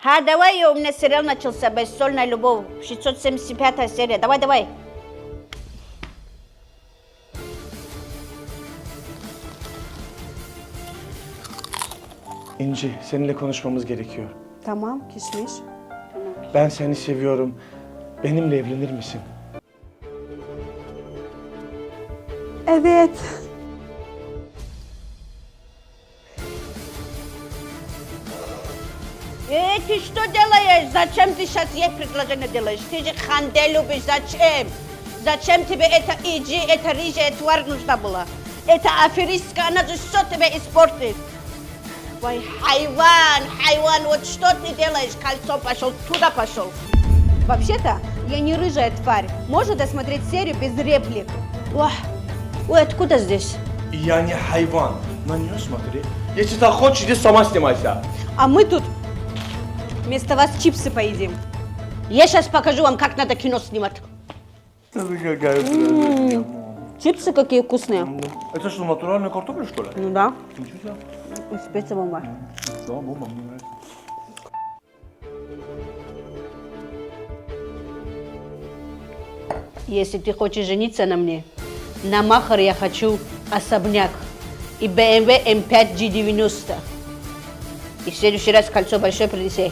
Давай, у меня сериал начался «Бессольная любовь», 675 серия. Давай. İnci, seninle konuşmamız gerekiyor. Tamam kişmiş. Ben seni seviyorum. Benimle evlenir misin? Evet. Ты что делаешь? Зачем ты сейчас ей предложение делаешь? Ты же ханде любишь, зачем? Зачем тебе это иди, эта рыжая тварь нужна была? Это аферистка, она же все тебя испортит. Ой, хайван, вот что ты делаешь? Кольцо пошел, туда пошел. Вообще-то, я не рыжая тварь. Можно досмотреть серию без реплик. Ой, откуда здесь? Я не хайван. На нее смотри. Если так хочешь, иди сама снимайся. А мы тут вместо вас чипсы поедим. Я сейчас покажу вам, как надо кино снимать. Ты какая прелесть. Чипсы какие вкусные. Это что, натуральная картофель, что ли? Ну да. Ничего себе. Специя бомба. Да, бомба, мне нравится. Если ты хочешь жениться на мне, на Махар я хочу особняк и BMW M5 G90. И в следующий раз кольцо большое принеси.